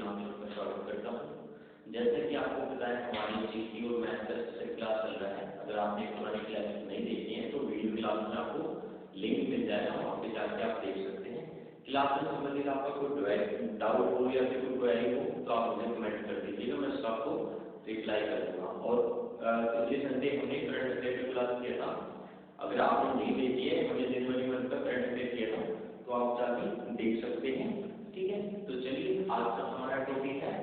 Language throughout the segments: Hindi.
नाम से आपका स्वागत करता हूँ। जैसे कि आपको पता है हमारी जीके और मैथ का सबसे क्लास चल रहा है। अगर आपने पुरानी क्लासेस नहीं देखी हैं तो वीडियो क्लास में आपको लिंक मिल जाएगा, वहाँ पे जाके आप देख सकते हैं। क्लास से संबंधित आपका कोई डाउट हो या फिर कोई क्वेरी हो तो आप मुझे कमेंट कर दीजिएगा, मैं उसका आपको रिप्लाई कर दूँगा। और पिछले संडे हमने करंट अफेयर की क्लास किया था, अगर आपने नहीं देखी है, हमने जनवरी मंथ का करंट अफेयर किया था तो आप जाके देख सकते हैं। ठीक है, तो चलिए आज का हमारा टॉपिक है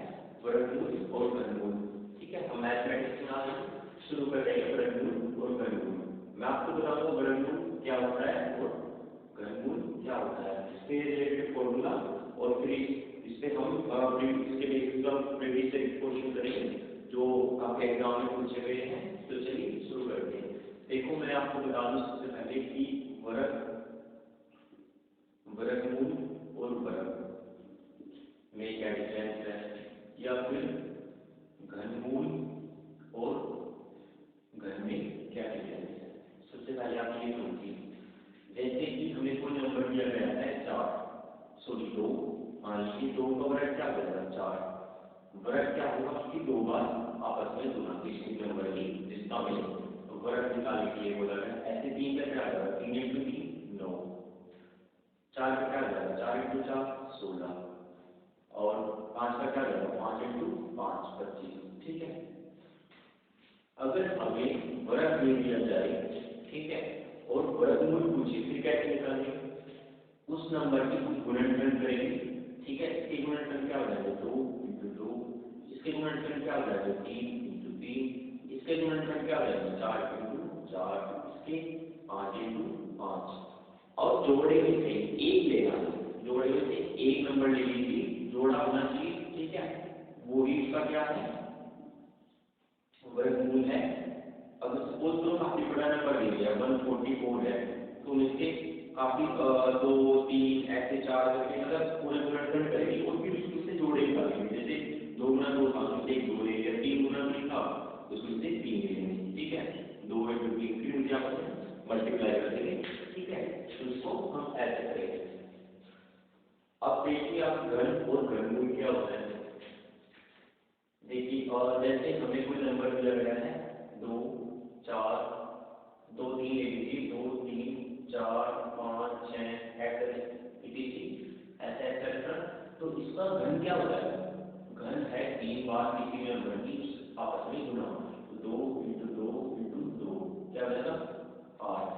वर्गमूल और घनमूल। ठीक है, हम मैथमेटिक्स में आज शुरू कर रहे हैं वर्गमूल और घनमूल। मैं आपको बताऊंगा वर्गमूल क्या होता है और घनमूल क्या होता है, इससे रिलेटेड फॉर्मूला, और फिर इस पे हम इसके बेसिस पर प्रीवियस ईयर क्वेश्चन करेंगे जो आपके एग्जाम में पूछे गए हैं। तो चलिए शुरू करते हैं। देखो मैं आपको बता दूं सबसे पहले कि वर्गमूल और वर्ग में क्या डिफरेंस है, या फिर घनमूल और घन में क्या डिफरेंस है। सबसे पहले आप ये सोचिए, जैसे कि हमें कोई नंबर दिया गया है 2, मान लीजिए 2 का वर्ग क्या हो जाएगा 4। वर्ग क्या होगा कि 2 बार आपस में गुना, किसी नंबर की जिसका में वर्ग निकालने के लिए बोला गया। ऐसे 3 का क्या होगा 3 × 3 9, 4 का क्या होगा 4 × 4 16, और 5 का क्या होगा 5 × 5 25। ठीक है, अगर हमें वर्ग दे दिया जाए, ठीक है, और वर्गमूल पूछे फिर कैसे निकालेंगे, उस नंबर की कुछ गुणनखंड करेंगे। ठीक है, इसके गुणनखंड क्या हो जाएगा 2 × 2, इसके गुणनखंड क्या हो जाएगा 3 × 3, इसके गुणनखंड क्या हो जाएगा 4 × 4, इसके 5 × 5, और जोड़े में से एक लेना, जोड़े में से एक नंबर ले लीजिए, जोड़ा होना चाहिए। ठीक है, वो ही उसका क्या है वर्गमूल है। अगर सपोज तो काफी बड़ा नंबर ले लिया 144 है, तो इसके काफी 2 3 ऐसे 4 करके मतलब पूरे गुणनखंड करेंगे और फिर उससे जोड़े निकालेंगे। जैसे 2 × 2 था उससे 1 जोड़े, या 3 × 3 था उसमें से 3 लेंगे। ठीक है, 2 × 3 फिर उनके आपस में मल्टीप्लाई कर देंगे। ठीक है, तो इसको हम ऐसे करेंगे। अब देखिए आप घन और घनमूल क्या होता है। देखिए और जैसे हमें कोई नंबर दिया गया है 2 4 2 3 ले लीजिए, 2 3 4 5 6 ऐसे ऐसे, तो इसका घन क्या हो जाएगा, घन है 3 बार किसी नंबर की आपस में गुना, 2 × 2 × 2 क्या हो जाएगा 8।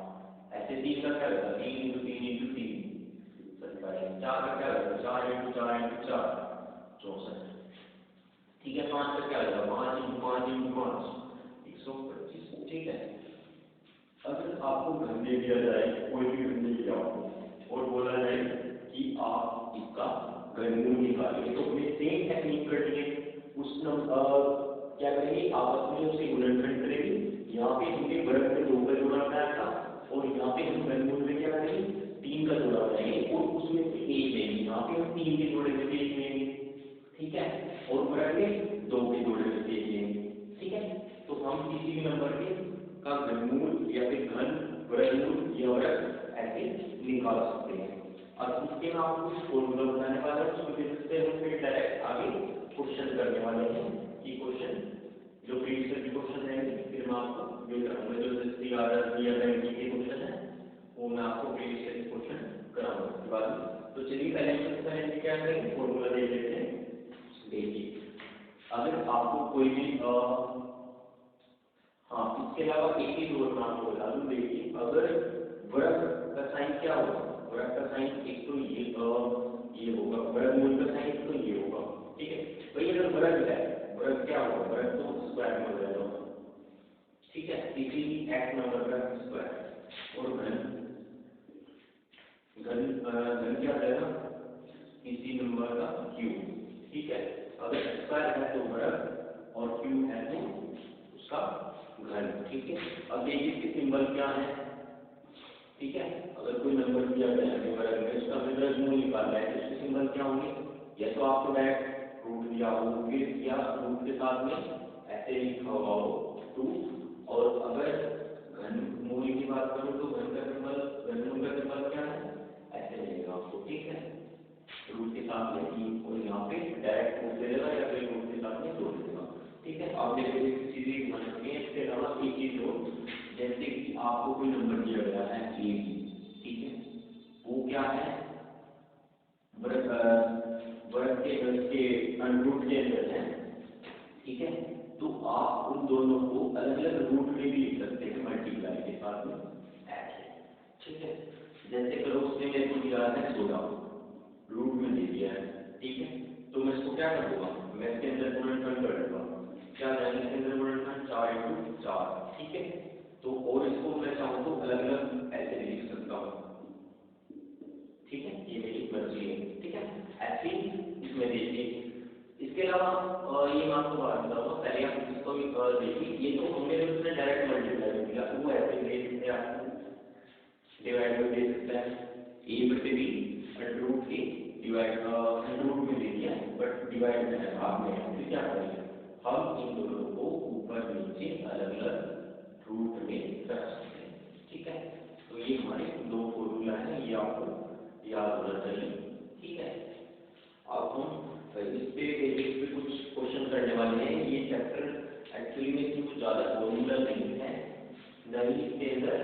ऐसे 3 का क्या होगा 3 × 3 × 3 27, 4 का क्या होगा 4 × 4 × 4 64। ठीक है, 5 का क्या होगा 5 × 5 × 5 125। ठीक है, अगर आपको घन दे दिया जाए, कोई भी घन दे दिया आपको और बोला जाए कि आप इसका घनमूल निकालिए, तो हमें सेम टेक्निक करनी है। उस क्या करेंगे आपस में उसके गुणनखंड करेंगे। यहाँ पे हमने वर्ग में 2 का जोड़ा बनाया था और यहाँ पे हम घनमूल में क्या करेंगे 3 का जोड़ा बनाएंगे और उसमें से 1 लेंगे। यहाँ पे हम 3 के जोड़े में से 1 लेंगे। ठीक है, और वर्ग में 2 के जोड़े में से 1 लेंगे। ठीक है, तो हम किसी भी नंबर के का घनमूल या फिर घन वर्गमूल या वर्ग ऐसे निकाल सकते हैं। अब इसके मैं आपको कुछ फॉर्मूला बताने वाला हूँ, उसकी वजह से हम फिर डायरेक्ट आगे क्वेश्चन करने वाले हैं। ये क्वेश्चन जो प्रीवियस ईयर के क्वेश्चन रहेंगे फिर मैं आपको जो कराऊंगा, जो जैसे आदर या बैंक के क्वेश्चन है वो मैं आपको प्रीवियस ईयर के क्वेश्चन कराऊंगा उसके बाद। तो चलिए पहले क्या करेंगे फॉर्मूला देख लेते हैं। देखिए अगर आपको कोई भी हाँ इसके अलावा एक चीज और मैं आपको बता दूं। देखिए अगर वर्ग का साइन क्या होगा, वर्ग का साइन एक तो ये होगा, वर्गमूल का साइन तो ये होगा। ठीक है भाई, अगर वर्ग है वर्ग क्या होगा, वर्ग तो स्क्वायर में हो जाएगा। ठीक है, किसी भी x नंबर का स्क्वायर, और घन घन क्या हो जाएगा किसी नंबर का क्यूब। ठीक है, अगर स्क्वायर है तो वर्ग और क्यूब है तो उसका घन। ठीक है, अब देखिए इसके सिंबल क्या है। ठीक है, अगर कोई नंबर दिया गया है वर्ग में उसका वर्गमूल निकालना है तो उसके सिंबल क्या होंगे, या तो आपको डायरेक्ट रूट दिया हो फिर या रूट के साथ में ऐसे लिखा हुआ हो 2, और अगर घनमूल की बात करूं तो घन का सिंबल घनमूल का सिंबल क्या है ऐसे मिलेगा आपको। ठीक है, रूट के साथ में 3 और यहाँ पे डायरेक्ट रूट आप देखो किसी चीज़ घुमा सकते हैं। इसके अलावा एक चीज़ हो, जैसे कि आपको कोई नंबर दिया गया है ए बी, ठीक है, वो क्या है वर्ग के रूट के अंदर है, ठीक है, तो आप उन दोनों को अलग अलग रूट में भी लिख सकते हैं मल्टीप्लाई के साथ में ऐसे, ठीक है। जैसे करो उसने मेरे को दिया है 16 रूट में दे दिया है, ठीक है, तो मैं इसको क्या कर दूंगा, मैं इसके अंदर गुणनफल कर दूंगा, क्या जाएंगे इसके अंदर गुणनफल 4 × 4, ठीक है। तो और इसको मैं चाहूँ तो अलग अलग ऐसे भी लिख सकता हूँ, ठीक है, ये मेरी मर्जी है, ठीक है। ऐसे इसमें देखिए, इसके अलावा ये मैं आपको बात बताऊंगा, पहले आप इसको भी देखिए, ये तो हमने उसने डायरेक्ट मल्टीप्लाई किया, वो ऐसे दे सकते हैं, आपको डिवाइड में दे सकता है ए बटे बी रूट ए डिवाइड रूट में दे दिया, बट डिवाइड में है भाग में है, फिर क्या करेंगे हम इन दोनों को ऊपर नीचे अलग अलग रूट में रख सकते हैं, ठीक है। तो ये हमारे दो फॉर्मूला है, ये आपको याद होना चाहिए, ठीक है। अब हम इस पे कुछ क्वेश्चन करने वाले हैं। ये चैप्टर एक्चुअली में कुछ ज़्यादा फॉर्मूला नहीं है, नहीं इसके अंदर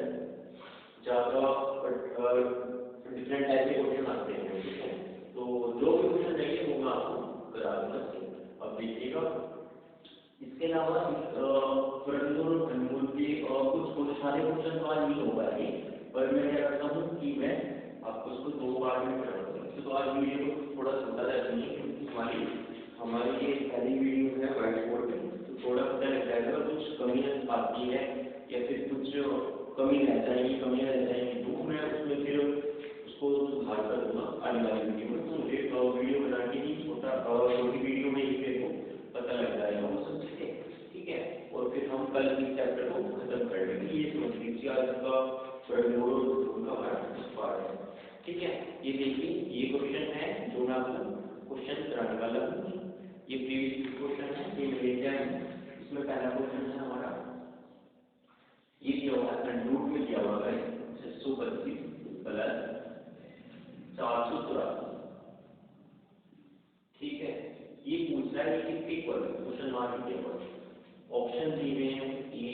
ज़्यादा डिफरेंट टाइप के क्वेश्चन आते हैं, ठीक है। तो जो भी क्वेश्चन रहेंगे वो मैं आपको करा दूंगा। अब देखिएगा, इसके अलावा वर्गमूल और घनमूल के कुछ सारे क्वेश्चन तो आज नहीं हो पाएंगे, पर मैं क्या करता हूँ कि मैं आपको इसको 2 पार्ट में कराऊंगा। तो आज वीडियो को थोड़ा छोटा रखनी है, क्योंकि हमारी ये पहली वीडियो है व्हाइट बोर्ड में, तो थोड़ा पता लग जाएगा कुछ कमियां आती है या फिर कुछ कमी रह जाएगी, कमियां रह जाएंगी, तो मैं उसमें फिर उसको सुधार कर दूंगा आने वाली वीडियो में। तो मुझे वीडियो बना के ही छोटी वीडियो में ही मेरे को पता लग जाएगा वो सब चीज़ें, ठीक है। और फिर हम कल इस चैप्टर को खत्म कर लेंगे। ये समझ लीजिए आज का पार्ट है, ठीक है। ये देखिए, ये क्वेश्चन है जो मैं आपको क्वेश्चन कराने वाला हूँ, ये प्रीवियस क्वेश्चन है, ये मैं लेके आया हूँ। इसमें पहला क्वेश्चन है हमारा, ये दिया हुआ है रूट में दिया हुआ है 625 प्लस 484, ठीक है। ये पूछ रहा है कि किसके इक्वल है, क्वेश्चन मार्क दिया हुआ है, ऑप्शन दिए हुए हैं ए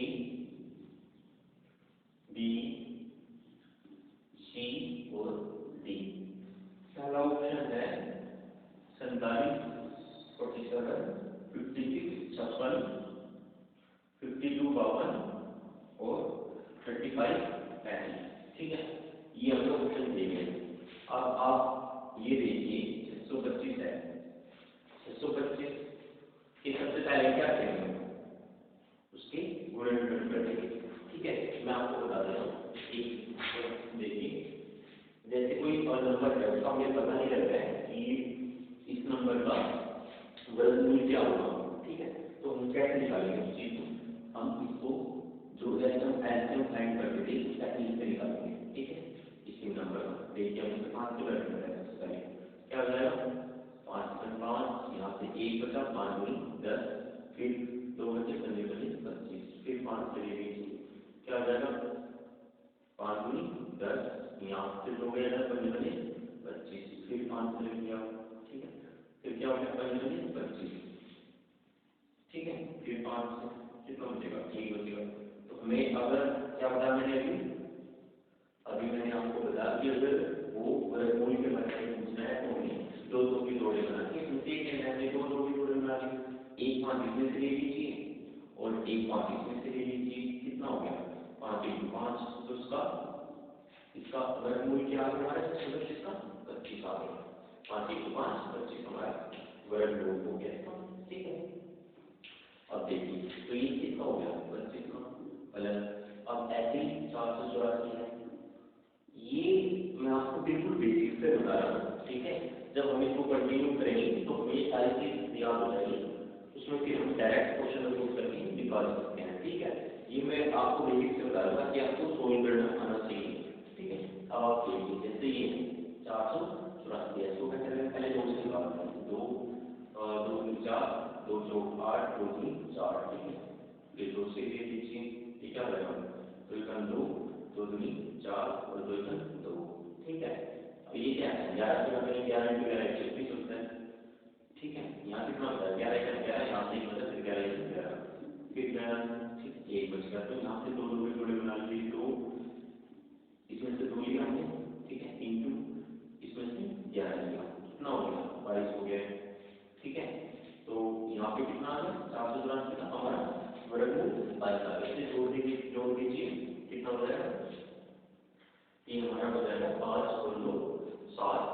बी सी और डी। पहला ऑप्शन है 47, 47, 56, 56, 52, 52 और 35, 35, ठीक है। ये हम लोग ऑप्शन दिए गए। अब आप ये देखिए 625 है, 625 के सबसे पहले क्या करेंगे, उसके गुणनफल करेंगे, ठीक है। मैं आपको बता दे रहा हूँ, देखिए जैसे कोई नंबर है, उसका हमें पता नहीं लग रहा है कि इस नंबर का वर्गमूल क्या होगा, ठीक है। तो हम कैसे निकालेंगे उस चीज को, हम इसको जो एलसीएम फाइंड करते थे उसका से निकालेंगे, ठीक है। इसी नंबर का देखिए हम इसे 5 से करते हैं, सबसे पहले क्या हो जाएगा 5 × 5, यहाँ से 1 बचा, 5 × 10, फिर 2 बचे, 15 बचे 25, फिर 5 से ले लीजिए, क्या हो जाएगा 5 × 10, यहाँ से 2 गया 15 बचे 25, फिर 5 से ले लिया, ठीक है, फिर क्या हो गया 15 बचे 25, ठीक है, फिर 5 से कितना बचेगा 1 बचेगा। तो हमें अगर क्या बताया मैंने अभी मैंने आपको बता कि अगर वो वर्गमूल के बारे में पूछना है तो हमें 2 की जोड़े बना के उनके हमने 2 की जोड़े बना ली, एक 5 इसमें से ले लीजिए और एक 5 इसमें से ले लीजिए, कितना हो गया 5 × 5, तो इसका वर्गमूल क्या आ गया हमारा 625 का 25 आ गया, 5 × 5 25 हमारा वर्गमूल हो गया, ठीक है। अब देखिए तो ये कितना हो गया 25 का प्लस, अब ऐसे ही 484 है, ये मैं आपको बिल्कुल बेसिक से बता रहा हूँ, ठीक है। जब हम इसको कंटिन्यू करेंगे तो हमें सारी चीज याद हो जाएगी, उसमें फिर हम डायरेक्ट क्वेश्चन यूज करके निकाल सकते हैं, ठीक है। ये मैं आपको बेसिक से बता दूंगा कि आपको सोल्व करना आना चाहिए, ठीक है। अब आप देखिए जैसे ये 484 है, इसको क्या करेंगे पहले 2 से निकालते हैं, 2 2 × 4, 2 × 8, 2 × 4, ठीक है। फिर 2 से ले लीजिए, ये क्या हो जाएगा 2 2 2 4 और 2 2, ठीक है। अब ये क्या है 11 से बनेगा 11 × 11 26 होता है, ठीक है। यहाँ कितना होता है 11 × 11, यहाँ से 11 फिर 11 × 11, बचेगा। तो यहाँ से दो दो के जोड़े बना लीजिए, दो इसमें से दो लिया हमने, ठीक है, इंटू इसमें से 11 लिया, कितना हो गया 22 हो गया, ठीक है। तो यहाँ पे कितना आ गया 484 का हमारा वर्गमूल 22 आ गया। इसे जोड़ दीजिए कितना हो जाएगा, ये हमारा हो जाएगा 5 और 2 7,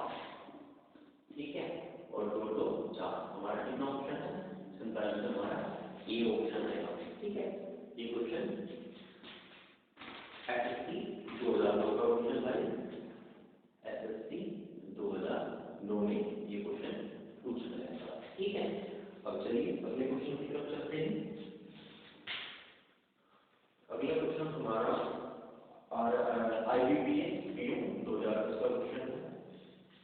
ठीक है, और 2 2 4। हमारा कितना ऑप्शन है 47, हमारा ए ऑप्शन है, ठीक है। ये क्वेश्चन एसएससी 2009 का क्वेश्चन है, एसएससी 2009 में ये क्वेश्चन पूछा गया था, ठीक है। अब चलिए अगले क्वेश्चन की तरफ चलते हैं। अगला क्वेश्चन हमारा IBPS PO 2010 का क्वेश्चन है,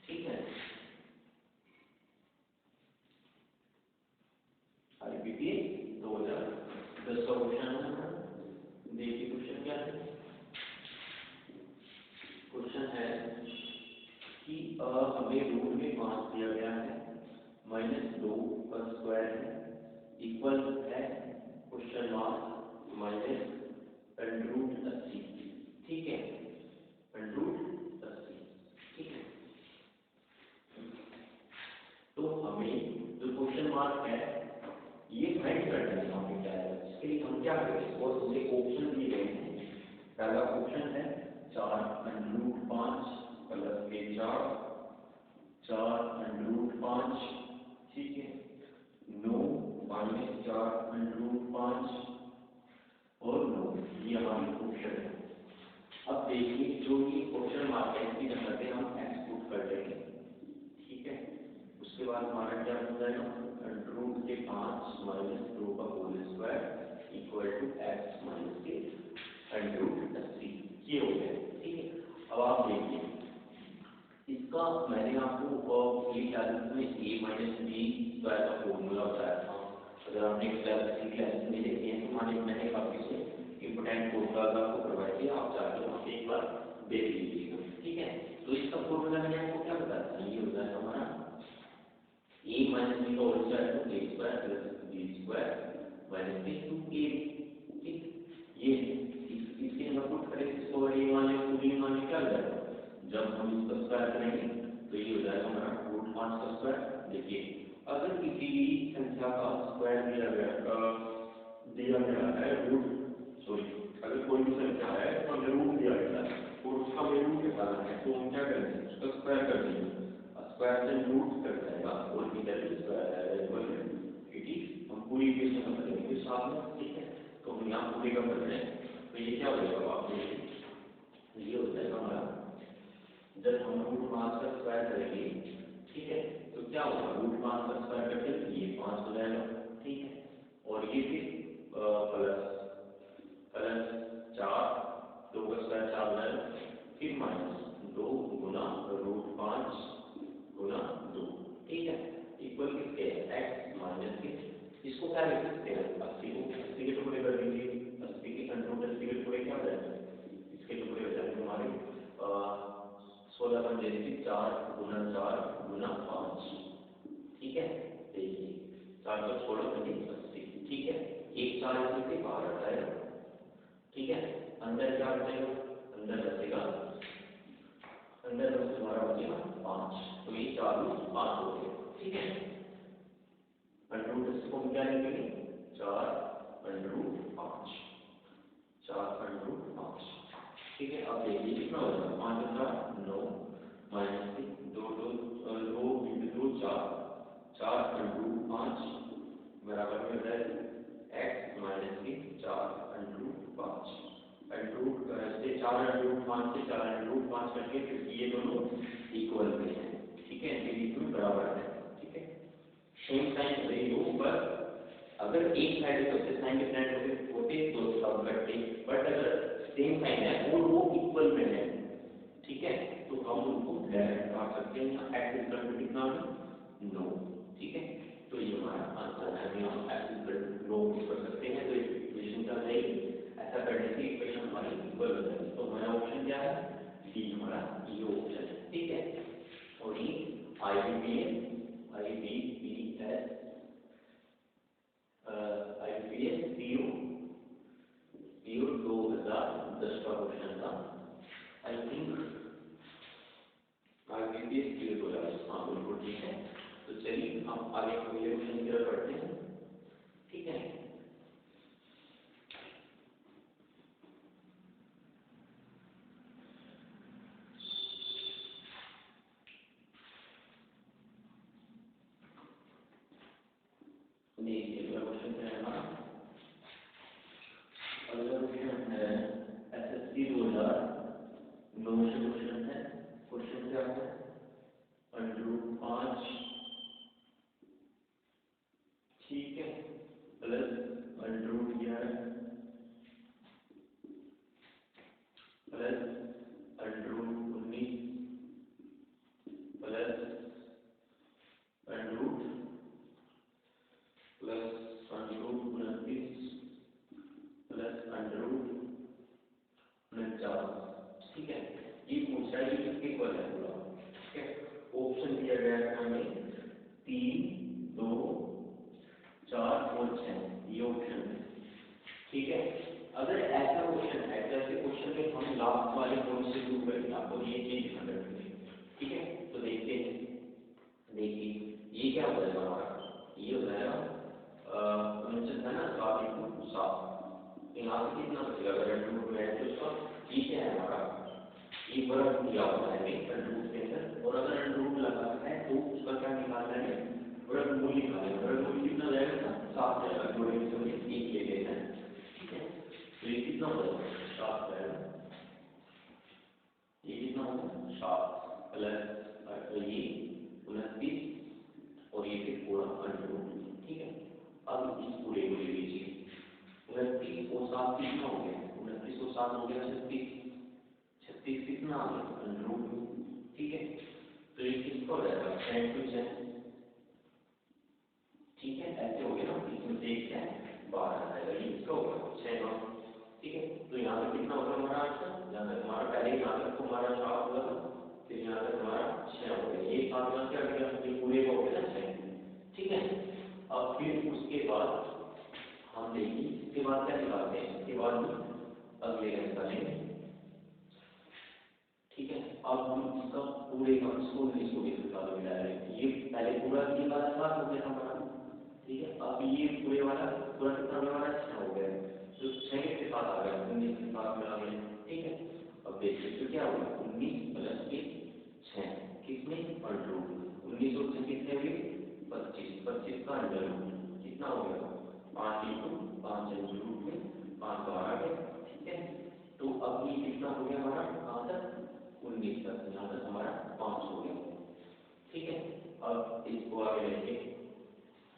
ठीक है। IBPS 2010 का क्वेश्चन है, देखिए क्वेश्चन क्या है। क्वेश्चन है कि हमें रूट में 5 दिया गया है, -2 का स्क्वायर है, इक्वल है क्वेश्चन मार्क -√80, ठीक है, √80, ठीक है। तो हमें जो क्वेश्चन मार्क है ये फाइंड करना है, यहाँ पे क्या है, इसके लिए हम क्या करें, और मुझे ऑप्शन दिए गए हैं। पहला ऑप्शन है 4√5 प्लस के 4√5, ठीक है, 9 -4√5 और 9, ये हमारी ऑप्शन है। अब देखिए जो ये क्वेश्चन मार्क है इसकी जगह पे हम एक्स पुट कर देंगे, ठीक है। उसके बाद हमारा क्या हो जाएगा, √5 - 2 का whole square equal to x minus के √80, ये हो गया, ठीक है। अब आप देखिए इसका मैंने आपको ये याद में a - b स्क्वायर का फॉर्मूला बताया था। अगर आपने क्लास में देखे हैं तो मैंने काफी से इंपोर्टेंट फॉर्मूला आपको प्रोवाइड किया, आप जाके वहाँ पे एक बार देख लीजिएगा, ठीक है। तो इसका फॉर्मूला मैंने आपको क्या बताया था, ये होता है हमारा a - b का होल स्क्वायर तो a square plus b square minus के 2a, ठीक, ये इसके हम पुट करें इसको, और ये मान लें पूरी मान लें क्या हो जाएगा, जब हम इसका स्क्वायर करेंगे तो ये हो जाएगा हमारा √5 का स्क्वायर। देखिए अगर किसी भी संख्या का स्क्वायर दिया गया है अगर कोई भी संख्या है तो अगर रूट दिया गया है और उसका वैल्यू निकालना है तो हम क्या करेंगे, उसका स्क्वायर कर देंगे, स्क्वायर से रूट कट जाएगा और इधर भी स्क्वायर आएगा इक्वल है, हम पूरी इक्वेशन कर देंगे साथ में, ठीक है। तो हम यहाँ पूरे का कर रहे हैं, तो ये क्या हो जाएगा आप देखिए, ये हो जाएगा हमारा, जब हम √5 का स्क्वायर करेंगे, ठीक है, तो क्या होगा √5 का स्क्वायर करके ये 5 हो जाएगा, ठीक है, और ये फिर प्लस 4, 2 का स्क्वायर 4 हो जाएगा, फिर -2 गुना √5 गुना 2, ठीक है, इक्वल किसके x माइनस के, इसको क्या लिख सकते हैं 80 को 80 के टुकड़े कर दीजिए, 80 के √80 के टुकड़े क्या हो जाएंगे, इसके टुकड़े हो जाएंगे हमारे 16 बन जाएंगे 4 गुना 4 गुना 5, ठीक है। देखिए 4 को 16 बने 80, ठीक है, एक 4 इसमें से बाहर आ जाएगा, ठीक है, अंदर क्या बचेगा, अंदर बचेगा, अंदर बस हमारा बचेगा 5, तो ये 4 5 हो गए, ठीक है। √80 को हम क्या लिखेंगे 4√5, 4√5, ठीक है। अब देखिए कितना हो जाएगा 5 4 9 माइनस के 2 2 2 2 4 4√5 बराबर में हो जाएगा x माइनस के 4√5, से 4√5 से 4√5 करके फिर ये दोनों इक्वल में है, ठीक है, ये दोनों बराबर है, ठीक है। सेम साइन भले ही हो पर अगर एक साइड सबसे साइन डिफरेंट होते तो सब करते, बट अगर सेम साइन है और वो इक्वल में है, ठीक है, तो हम उनको डायरेक्ट काट सकते हैं, यहाँ x इक्वल टू कितना है 9, ठीक है। तो ये हमारा आंसर है, हम यहाँ x इक्वल टू 9 पुट कर सकते हैं, तो इक्वेशन क्या हो जाएगी, ऐसा करने से इक्वेशन हमारी इक्वल हो जाएगी। तो हमारा ऑप्शन क्या है, डी हमारा ये ऑप्शन है, ठीक है। और ये IBPS PO आगे अगले क्वेश्चन की तरफ बढ़ते हैं। ठीक है, देखिए अगला क्वेश्चन क्या है हमारा। अगला क्वेश्चन है एसएससी 2009 से क्वेश्चन है। क्वेश्चन क्या है, √5 ठीक है प्लस √11 प्लस √19 प्लस √29 प्लस √49। ठीक है, ये पूछा है कि इक्वल है पूरा। ठीक है, ऑप्शन दिया गया है हमें 3, 2, 4 और 6, ये ऑप्शन है। ठीक है, अगर ऐसा क्वेश्चन है तो ऐसे क्वेश्चन में हम लास्ट वाले पॉइंट से शुरू करेंगे, आपको ये चीज ध्यान रखनी है। ठीक है, तो देखते हैं, देखिए ये क्या हो जाएगा हमारा, ये हो जाएगा 49 है ना, 7 × 7, यहाँ से कितना बचेगा अगर रूट में है तो उसका ये क्या है हमारा, ये वर्ग दिया हुआ है रूट के अंदर, और अगर रूट लगाना है तो उसका क्या निकालना है, वर्गमूल निकालना है। वर्गमूल कितना हो जाएगा, 7 जाएगा, जोड़े में से 1 ले लेना है। ठीक है, तो ये कितना हो जाएगा, 7 जाएगा, ये कितना होगा 7 प्लस ये 29 और ये फिर पूरा √। ठीक है, अब इस पूरे को ले लीजिए, 29 और 7 कितना हो गया, 29 और 7 हो गया 36, 36 कितना आ गया √। ठीक है, तो ये किसका हो जाएगा 10 × 10। ठीक है, ऐसे हो गया ना, इसमें से एक है बाहर आ जाएगा, ये इसका होगा 6। ठीक है, तो यहाँ पे कितना होगा हमारा आंसर, यहाँ तक हमारा पहले यहाँ तक तो हमारा 7 होगा, फिर यहाँ तक हमारा 6 हो गया, ये 7 यहाँ से आ गया, ये पूरे हो गए ना 6। ठीक है, अब फिर उसके बाद हम देखिए इसके बाद क्या निकालते हैं, इसके बाद अगले का निकालेंगे। ठीक है, अब हम इसका पूरे का इसको निकाल मिला रहे हैं, ये पहले पूरा ये वाला 7 हो गया हमारा। ठीक है, अब ये पूरे वाला पूरा कितना हमारा 6 हो गया, तो 6 के साथ आ गया, 19 के साथ में आ गया। ठीक है, अब देखिए तो क्या होगा, 19 प्लस 6 कितने √। 19 और 6 कितने हुए 25, 25 का √, कितना हो गया 5 × 5 √में 5 बाहर आ गया। ठीक है, तो अब ये कितना हो गया हमारा, कहाँ तक 19 तक, यहाँ तक हमारा 5 हो गया। ठीक है, अब इसको आगे लेके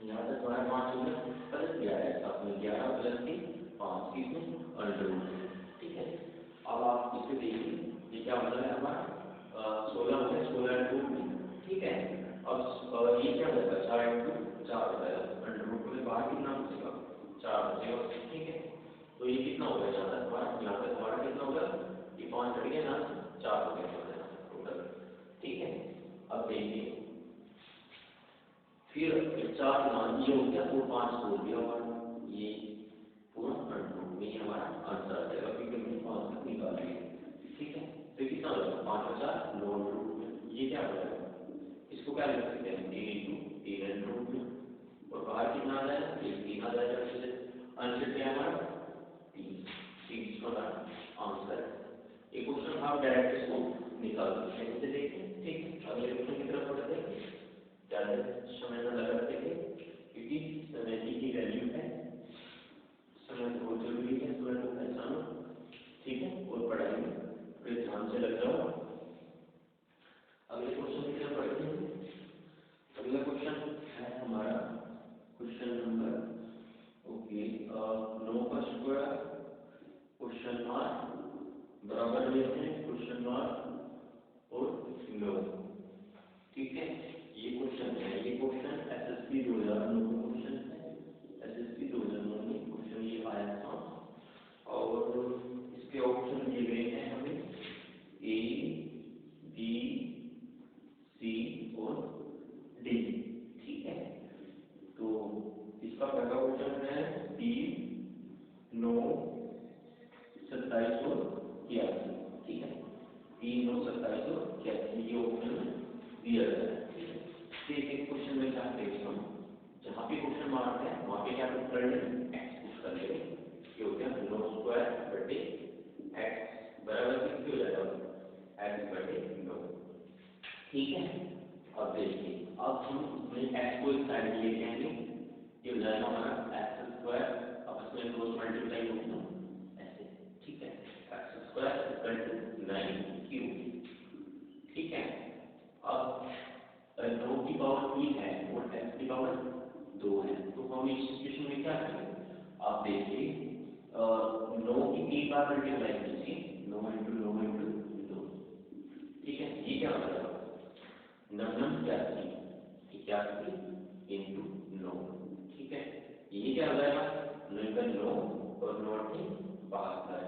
यहाँ तक हमारा 5 हो गया, प्लस 11 साथ में 11 प्लस 5 कितने √। ठीक है, अब आप इसे देखिए ये क्या होता है हमारा 16 हो गया, 16 × 2। ठीक है, अब ये क्या होगा 4 × 4 हो जाएगा, √2 के बाहर कितना बचेगा 4 बचेगा। ठीक है, तो ये कितना हो गया यहाँ तक हमारा कितना होगा, ये 5 हट गया ना, 4 हो गया टोटल। ठीक है, अब देखिए फिर 4 मान ये हो गया और 5 छोड़ दिया हमारा, ये पूरा √2 में हमारा आंसर आ जाएगा, क्योंकि हमने 5 तक निकाल लिया। ठीक है, तो कितना हो जाएगा 5 और 4 9 √2, ये क्या हो जाएगा, इसको क्या लिख सकते हैं 3 × 3 √2, और बाहर कितना आ जाएगा 3 आ जाएगा। आंसर क्या है हमारा 3 का आंसर। एक क्वेश्चन आप डायरेक्ट इसको निकाल सकते हैं, इसे देखें। ठीक है, अगले क्वेश्चन की तरफ बढ़ते हैं, ज़्यादा समय न लगाते हैं क्योंकि समय की वैल्यू है, समय बहुत जरूरी है, समय को पहचानो। ठीक है, और पढ़ाई में फिर ध्यान से लग जाओ। अगले क्वेश्चन की तरफ बढ़ते हैं। अगला क्वेश्चन है हमारा क्वेश्चन नंबर 9 का स्क्वायर क्वेश्चन मार्क बराबर लेते हैं क्वेश्चन मार्क और 9। ठीक है, ये क्वेश्चन है, ये क्वेश्चन एसएससी 2009 का क्वेश्चन है। एसएससी 2009 में क्वेश्चन ये आया था, और इसके ऑप्शन दिए गए हैं हमें ए, बी, सी और डी। ठीक है, तो इसका पहला ऑप्शन है 3, 9, 27 और 81। ठीक है, 3, 9, 27 और 81 ये ऑप्शन दिया गया है। ठीक है, एक क्वेश्चन में क्या करेंगे हम, पे क्वेश्चन मार्क है, वहाँ पे क्या पुट कर लेंगे, एक्स पुट कर लेंगे, ये हो गया नो स्क्वायर बटे एक्स बराबर कितने हो जाएगा, एक्स बटे नो। ठीक है, अब देखिए, अब हम इसमें एक्स को इस साइड में लेके आएंगे, ये हो जाएगा हमारा एक्स स्क्वायर, अब इसमें क्रॉस मल्टीप्लाई होगा ऐसे। ठीक है, x square equal to 9 cube. ठीक है, अब 9 की पावर 3 है और x की पावर 2 है, तो हम इस सिचुएशन में क्या करेंगे, आप देखिए 9 की 3 बार मल्टीप्लाई कीजिए, 9 इंटू 9 इंटू 2। ठीक है, ये क्या हो जाएगा, 9 9 81 इंटू 9। ठीक है, ये क्या हो जाएगा, 9 का 9 और 9 के 72,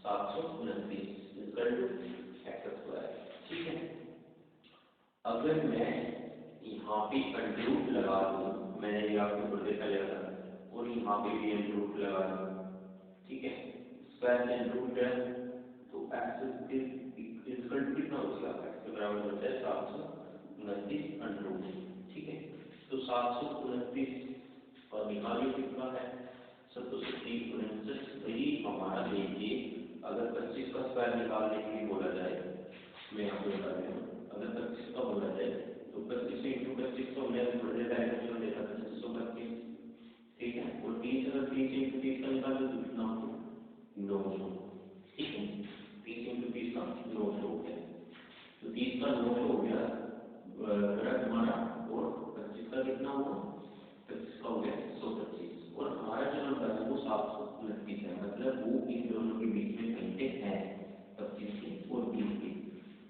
729 इक्वल टू एक्स स्क्वायर। ठीक है, अगर मैं यहाँ पे अंडर रूट लगा दूँ, मैंने ये आपको ऊपर देखा जाता और यहाँ पे भी अंडर रूट लगा दूँ, ठीक है, स्क्वायर से अंडर रूट है तो एक्स इक्वल टू कितना हो जाएगा, एक्स के बराबर होता है 729 अंडर रूट। ठीक है, तो 729 और निकालिए कितना है, 729 भाई हमारा देखिए, अगर 25 का स्क्वायर निकालने के लिए बोला जाए, मैं यहाँ पे बता रहा हूँ, अगर 25 का बोला जाए तो 25 इंटू 25 तो हमने थोड़ी देर पहले क्वेश्चन देखा था 625। ठीक है, और 30 अगर 30 इंटू 30 का निकाले तो कितना हो गया 900। ठीक है, 30 इंटू 30 का 900 हो गया, तो 30 का 900 हो गया बराबर हमारा, और 25 का कितना हुआ, 25 का हो गया 125, और हमारा जो नंबर है वो 729 है, मतलब वो इन दोनों के बीच में कहीं पे है 25 के और 20 के।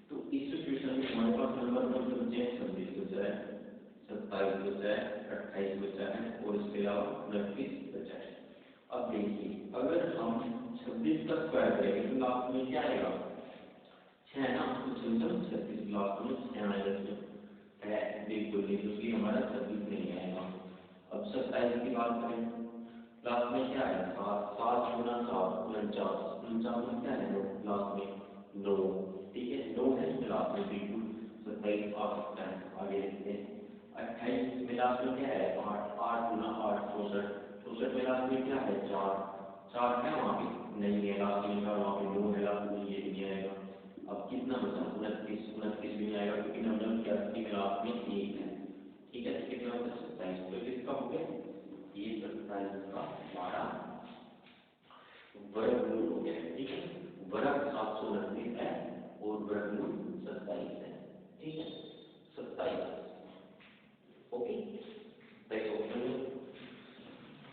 तो इस सिचुएशन में हमारे पास नंबर कौन से बचे हैं, 26 बचा है, 27 बचा है, 28 बचा है और इसके अलावा 29 बचा है। अब देखिए, अगर हम 26 का स्क्वायर करेंगे तो लास्ट में क्या आएगा, 6 ना, तो 26 लास्ट में 6 आएगा, है बिल्कुल नहीं, क्योंकि हमारा 26 नहीं आएगा। अब 27 की बात करें, लास्ट में क्या है, 7, 7 गुना 7 49, 49 में क्या है, लास्ट में 9। ठीक है, 9 है इसमें लास्ट में, बिल्कुल 27 आ सकता है, आगे देखते हैं। 28 में लास्ट में क्या है, 8, 8 गुना 8 64, 64 में लास्ट में क्या है, 4, 4 है वहाँ पे नहीं है, लास्ट में 4 वहाँ पे 9 है लास्ट में, ये नहीं आएगा। अब कितना बचा, 29, 29 भी नहीं आएगा क्योंकि नंबर 81 में लास्ट में 1 है। ठीक है, तो कितना होगा 27, तो किसका हो गया, ये 27 का हमारा वर्गमूल हो गया। ठीक है, वर्ग 729 है और वर्गमूल 27 है। ठीक है, 27। ओके, पहले ऑप्शन में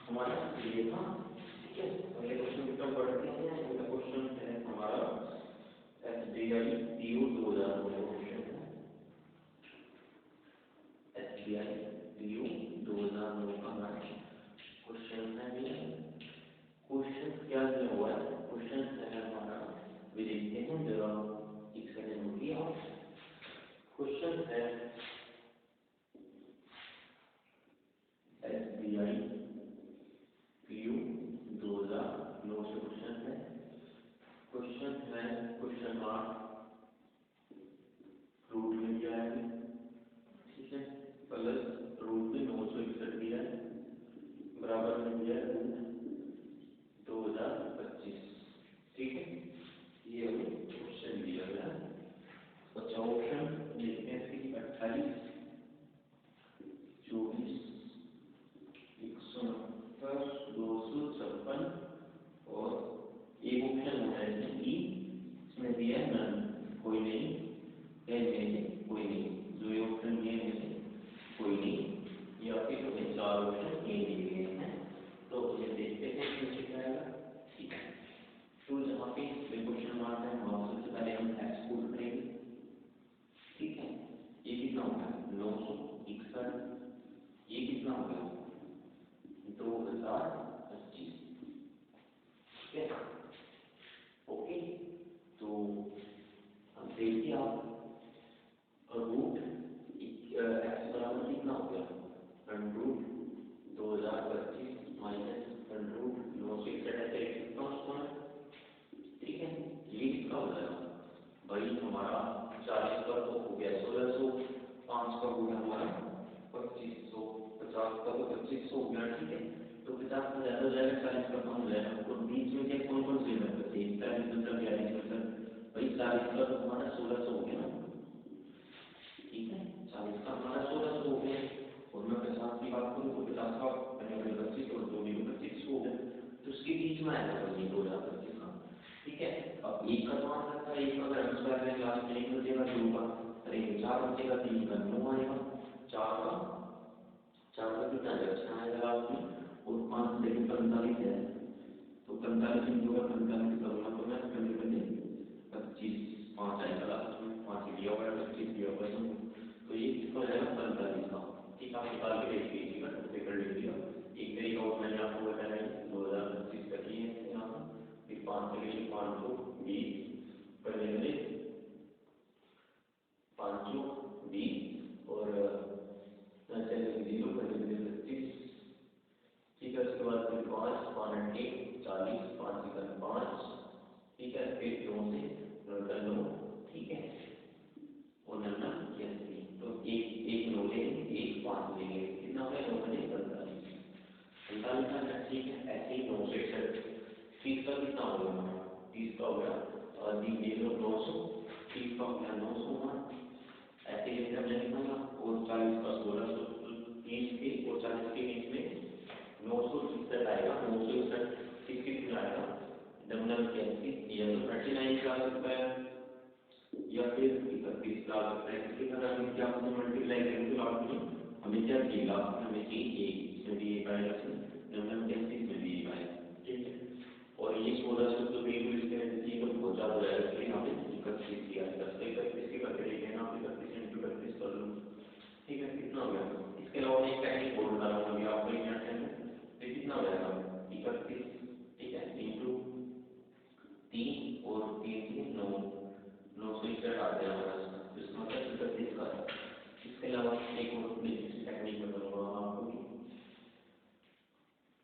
हमारा ये था। ठीक है, अगले क्वेश्चन की तरफ बढ़ते हैं। अगला क्वेश्चन है हमारा SBI PO 2009 का क्वेश्चन है। SBI PO 2009 का हमारा क्वेश्चन है। ये क्वेश्चन क्या दिया हुआ है, क्वेश्चन है हमारा, वे देखते हैं जरा, एक सेकंड रुकिए आप। क्वेश्चन है SBI PO 2009 से क्वेश्चन है। क्वेश्चन है क्वेश्चन मार्क रूट में दिया है, ठीक है, प्लस रूट में 961 दिया है, बराबर में दिया है रूट 2025। ठीक है, ये हमें क्वेश्चन दिया गया। अच्छा, ऑप्शन देखते हैं इसकी 28, 24, 169, 256 और एक ऑप्शन होता है इसमें बी, इसमें दिया है नन, कोई नहीं, एन में से कोई नहीं, जो ये ऑप्शन दिए में से कोई नहीं, या फिर हमें 4 ऑप्शन ए दिए गए हैं, तो उन्हें देखते हैं नीचे क्या आएगा। ठीक है, तो जहाँ पे क्वेश्चन मार्क है वहाँ सबसे पहले हम एक्स पुट करेंगे। ठीक है, ये कितना होगा 961, ये कितना होगा 2025। ठीक है, ओके, तो हम देखिए आप रूट एक्स बराबर कितना हो गया, रूट 2025 माइनस रूट 961 ऐसे लिख सकता हूँ उसको मैं। ठीक है, ये कितना हो जाएगा भाई, हमारा 40 पर हो गया 1600, 5 पर हो गया हमारा 2550, 50 का तो 25 हो गया, ठीक है। तो 50 का ज़्यादा हो जाएगा, 40 का कम हो जाएगा। तो बीच में क्या कौन कौन से नंबर थे? 40 मतलब 42 मतलब भाई 40 का तो हमारा 1600 हो गया ना, ठीक है। 40 का हमारा 1600 हो गया। और मैं 50 की बात करूँ तो 50 का मैंने 25 और 2 में 25 हो गया। तो उसके बीच में आएगा तो ये 2025 का, ठीक है। अब एक का तो आंसर था, एक का अगर हम स्क्वायर करें लास्ट में एक बचेगा 2 का, अरे 4 बचेगा, 3 का 9 आएगा, 4 का कितना अच्छा आएगा लास्ट में, और 5 से 45 है। तो 45 इंटू का 45 करूँगा तो मैं पहले 25, 5 आएगा लास्ट में, 5 लिया हुआ है, 25 लिया हुआ है। तो ये कितना हो जाएगा 45 का, ठीक है। आप निकाल के देख लीजिएगा, टोटे कर लीजिएगा। एक तरीका और मैंने आपको बताया 2025 तक ही है यहाँ पर, फिर 5 के लिए 520 पहले मैंने 520 और चलिए 0 पहले मैंने 25, ठीक है। उसके बाद फिर 5 5 8 40, 5 का 5, ठीक है। फिर 9 से 9, ठीक है। और नंबर कैसे, तो एक 9 लेंगे, एक 5 लेंगे, कितना हो गया 9 बजे 45 का, ठीक है। ऐसे ही 961 30 का कितना हो गया, 30 का हो गया, और दी ले लो 900, 30 का हो गया 900, ऐसे ही हमने लिखा। और 40 का 1600, 30 के और 40 के बीच में 961 आएगा, 961 कितना आएगा, नंबर कैसे, या तो 39 का सकता है या फिर 31 का सकता है। इसके बाद हमें क्या मल्टीप्लाई करेंगे तो लास्ट में हमें क्या मिलेगा, हमें चाहिए इसमें भी एक आएगा, नंबर कैसे इसमें भी एक आएगा, ठीक है। और ये 1600 तो बिल्कुल इसके नजदीक तो बहुत ज़्यादा हो जाएगा, इसलिए यहाँ पे 31 दिया है, 31 के करके लिखे ना, 31 इंटू 31 कर लो, ठीक है। कितना हो गया। इसके अलावा मैं एक टेक्निक और बता रहा हूँ अभी आपको एक मिनट में, तो कितना हो जाएगा 31, ठीक है, इंटू 3 और 3 से 9, 961 आ गया हमारा, तो इसका मतलब 31 का है। इसके अलावा एक और बेसिक सी टेक्निक बताऊंगा आपको,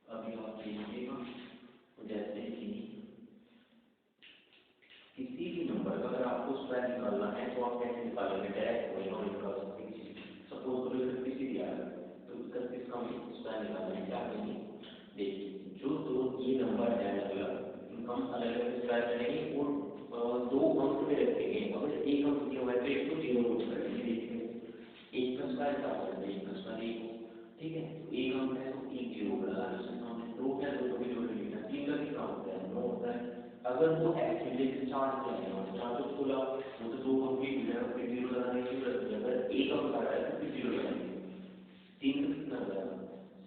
अभी आप देखिएगा। जैसे कि किसी भी नंबर का अगर आपको स्क्वायर निकालना है तो आप कैसे निकालेंगे, डायरेक्ट कोई और निकाल सकते हैं। सपोज करो 31 ही दिया है, तो 31 का हमें स्क्वायर निकालना है, क्या करेंगे, देखिए जो दो ये नंबर है अलग अलग, इनका हम अलग अलग स्क्वायर करेंगे और 2 अंक में रखेंगे। अगर एक अंक दिया हुआ है तो एक को 0 को कर देंगे, देखिए एक का स्क्वायर क्या होता है, एक का स्क्वायर 1, ठीक है। तो एक अंक है तो 1 0 बड़ा उसके सामने, 2 क्या 2 को 0 लिखना, 3 का कितना होता है 9 होता है। अगर वो एक्चुअली 4 से आया हो, 4 तो खोला वो तो 2 अंक ही मिलेगा, फिर 0 लगाने की जरूरत नहीं। अगर एक अंक आ रहा है तो फिर 0 लगाएंगे। 3 का कितना हो जाएगा,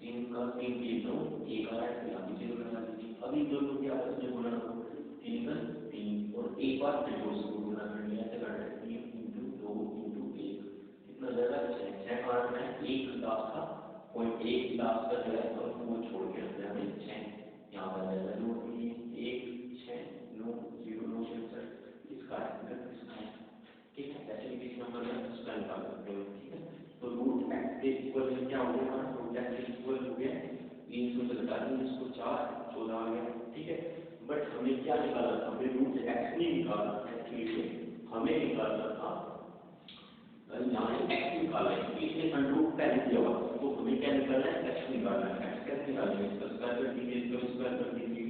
3 का 3 3 9, एक आ रहा है तो यहाँ भी 0 लगा दीजिए। अभी दोनों के आपस में गुणा हो, 3 का 3 और एक बार फिर 2 से गुणा कर लिया, ऐसे कर रहे 3 इंटू 2 इंटू 1 कितना हो जाएगा 6, 6 का अर्थ है एक लास्ट का, कोई एक लास्ट का जो है तो वो छोड़ के रखते हैं हमें 6 यहाँ पर जाएगा, 2 1 6 9 0 9 67 इसका है 31 का है, ठीक है। ऐसे भी किसी नंबर में इसका निकाल सकते हो, ठीक है। तो रूट एक्स के इक्वल में क्या हो गया हमारा, रूट एक्स के इक्वल हो गया 300 से घटा देंगे इसको 4 14 आ गया, ठीक है। बट हमें क्या निकालना था, हमें रूट एक्स नहीं निकालना था, एक्चुअली हमें निकालना था यहाँ एक्स निकालना है, क्योंकि इसने अंडरूट पहले दिया हुआ, तो हमें क्या निकालना है, एक्स निकालना है। एक्स कैसे निकालेंगे, इसका स्क्वायर कर दीजिए, इसका स्क्वायर कर दीजिए,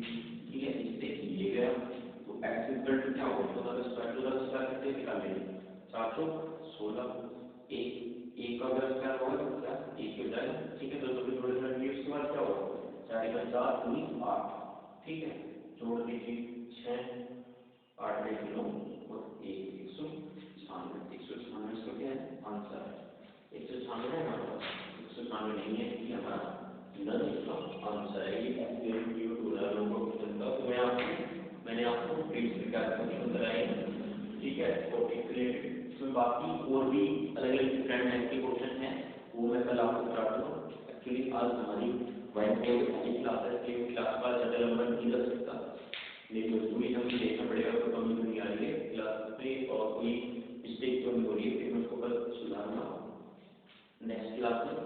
ठीक है। इससे ये गया तो एक्स इक्वल टू क्या होगा, 14 का स्क्वायर कैसे निकालेंगे, 416, एक का अगर स्क्वायर होगा तो क्या 1 हो जाएगा, ठीक है। तो जोड़ दीजिए, उसके बाद क्या होगा 4 का 4 2 8, ठीक है। जोड़ दीजिए 6 8 में 9 और 1 196 इसका क्या है आंसर है 196 है हमारे पास, 196 नहीं है, ये हमारा नन इसका आंसर है। ये एक्सपेरिमेंट 2009 का क्वेश्चन था, तो मैंने आपको प्रीवियस क्या क्वेश्चन कराए, ठीक है। और इससे रिलेटेड इसमें बाकी और भी अलग अलग डिफरेंट टाइप के क्वेश्चन हैं, वो मैं कल आपको करा दूँगा। एक्चुअली आज हमारी वाइट बोर्ड पहली क्लास है, इसलिए क्लास का ज़्यादा लंबा नहीं कर सकता, लेकिन मजबूरी हमें देखना पड़ेगा, तो कमी नहीं आ रही है क्लास में और कोई मिस्टेक तो नहीं हो रही है, फिर मैं उसको कल सुधारूंगा नेक्स्ट क्लास में।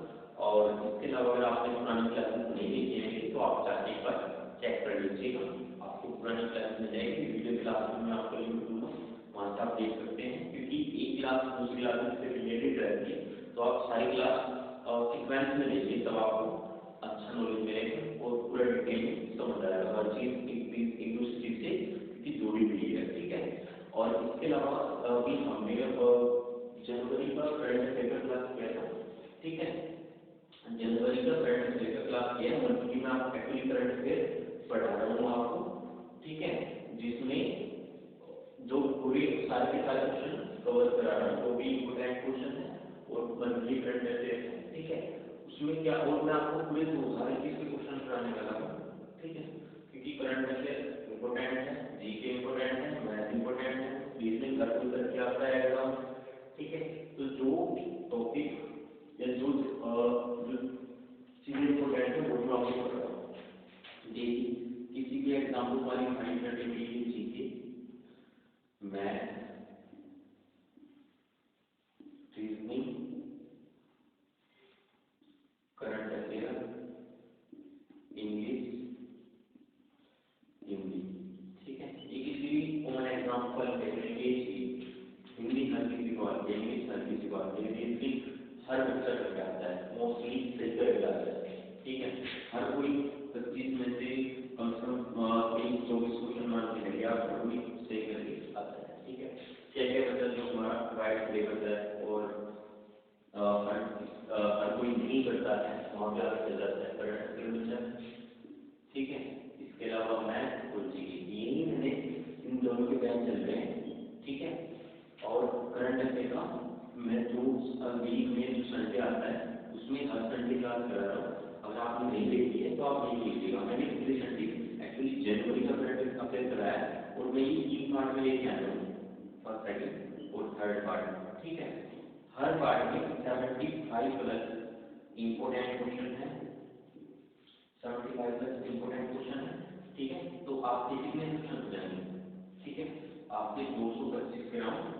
और इसके अलावा अगर आपने पुरानी क्लासेस नहीं देखी हैं तो आप जाके एक बार चेक कर लीजिएगा, आपको पुरानी क्लास मिल जाएगी, वीडियो क्लास में मैं आपको लिंक दूंगा, वहाँ से आप देख सकते हैं। क्योंकि एक क्लास दूसरी क्लास से रिलेटेड रहती है, तो आप सारी क्लास सीक्वेंस में देखिए तब आपको अच्छा नॉलेज मिलेगा और पूरा डिटेल में समझ आएगा, हर चीज एक दूसरी चीज से की जोड़ी हुई है, ठीक है। और इसके अलावा अभी हमने जनवरी का करंट अफेयर का क्लास किया था, ठीक है। जनवरी का करंट अफेयर का क्लास किया है, मतलब कि मैं आपको एक्चुअली करंट अफेयर पढ़ा रहा हूँ आपको, ठीक है, जिसमें जो पूरे सारे के सारे क्वेश्चन कवर करा रहा हूँ, जो भी इम्पोर्टेंट क्वेश्चन है और मंथली करंट अफेयर है, ठीक है। उसमें क्या, और मैं आपको पूरे 2021 के क्वेश्चन कराने वाला हूँ, ठीक है, क्योंकि करंट अफेयर इम्पोर्टेंट है, जीके इम्पोर्टेंट है, मैथ इम्पोर्टेंट है, रीजनिंग हर कोई करके आता है एग्जाम, ठीक है। तो जो टॉपिक या जो चीजें इम्पोर्टेंट है वो मैं आपको बता रहा हूँ। देखिए किसी भी एग्जाम्पल वाली फाइंड करने के लिए GK, math, reasoning, current affair, English, Hindi, ठीक है। ये किसी भी कॉमन एग्जाम्पल देखने के लिए हिंदी हर किसी को आती है, इंग्लिश हर किसी को आती है, रीजनिंग हर बच्चा करके आता है, मोस्टली सही करके आता है, ठीक है। हर कोई 25 में से कम से कम 23-24 क्वेश्चन मान के चलिए आप, हर कोई सही करके आता है, ठीक है। क्या क्या बच्चा जो हमारा वाइड सिलेबस है और हर कोई नहीं करता है वहाँ पे आगे चल जाता है करंट अफेयर बच्चा, ठीक है। इसके अलावा मैथ और जीके, यही मैंने इन दोनों के बैच चल रहे हैं, ठीक है। और करंट अफेयर का मैं जो वीक में जो संडे आता है उसमें हर संडे क्लास करा रहा हूँ, अगर आपने नहीं देखी है तो आप नहीं लीजिएगा। मैंने पिछले संडे एक्चुअली जनवरी का करंट अफेयर कराया और मैं ये 3 पार्ट में लेके आया हूँ, फर्स्ट सेकंड और थर्ड पार्ट, ठीक है। हर पार्ट में 75 प्लस इम्पोर्टेंट क्वेश्चन है, 75 प्लस इम्पोर्टेंट क्वेश्चन है, ठीक है। तो आपके कितने क्वेश्चन हो जाएंगे, ठीक है, आपके 225 के राउंड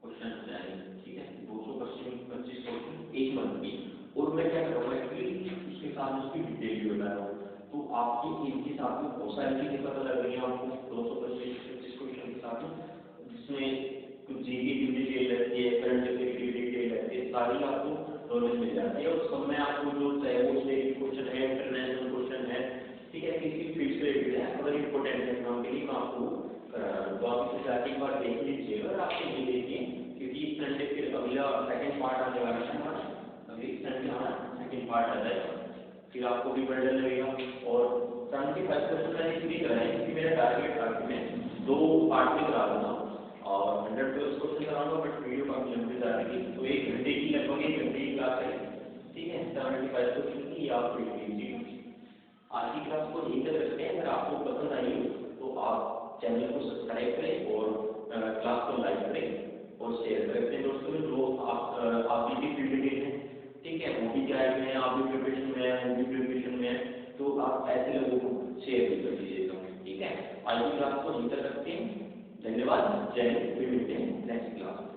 क्वेश्चन हो जाएंगे, ठीक है। 225 क्वेश्चन एक मंथ की, और मैं क्या कर रहा हूँ एक्चुअली उसके साथ उसकी डिटेल भी बता रहा हूँ, तो आपकी इनके साथ में बहुत सारी चीजें पता लग रही है आपको 225 क्वेश्चन के साथ में, जिसमें कुछ जीके की डिटेल रहती है, करंट अफेयर की डिटेल रहती है, सारी आपको नॉलेज मिल जाती है। और सब में आपको जो चाहे वो स्टेट क्वेश्चन है, इंटरनेशनल क्वेश्चन है, ठीक है, किसी फील्ड से रिलेटेड है, अगर इम्पोर्टेंट है एग्जाम के लिए मैं आपको करा रहा हूँ, तो आप इसे जाके एक बार देख लीजिएगा। और आपको नहीं देखिए क्योंकि इस संडे फिर अगला सेकंड पार्ट आने वाला है हमारा, अगले संडे हमारा सेकंड पार्ट आ जाएगा, फिर आपको भी बढ़ने लगेगा। और 75 क्वेश्चन मैंने इसलिए कराए क्योंकि मेरा टारगेट था कि मैं 2 पार्ट में करा दूंगा और 100 प्लस क्वेश्चन कराऊंगा, बट वीडियो काफी लंबी जा रही थी, तो 1 घंटे की लगभग 1 घंटे की क्लास है, ठीक है। 75 क्वेश्चन की आप देख लीजिएगा। आज की क्लास को यही कर सकते हैं, अगर आपको पसंद आई हो तो आप चैनल को सब्सक्राइब करें और क्लास को लाइक करें और शेयर करें अपने दोस्तों में जो आप भी फील्ड में हैं, ठीक है, वो भी तैयारी में है, आप भी प्रिपरेशन में है, वो भी प्रिपरेशन में है, तो आप ऐसे लोगों को शेयर भी कर दीजिएगा, ठीक है। आज की क्लास को यही कर सकते हैं। धन्यवाद, जय हिंद, फिर मिलते हैं नेक्स्ट क्लास में।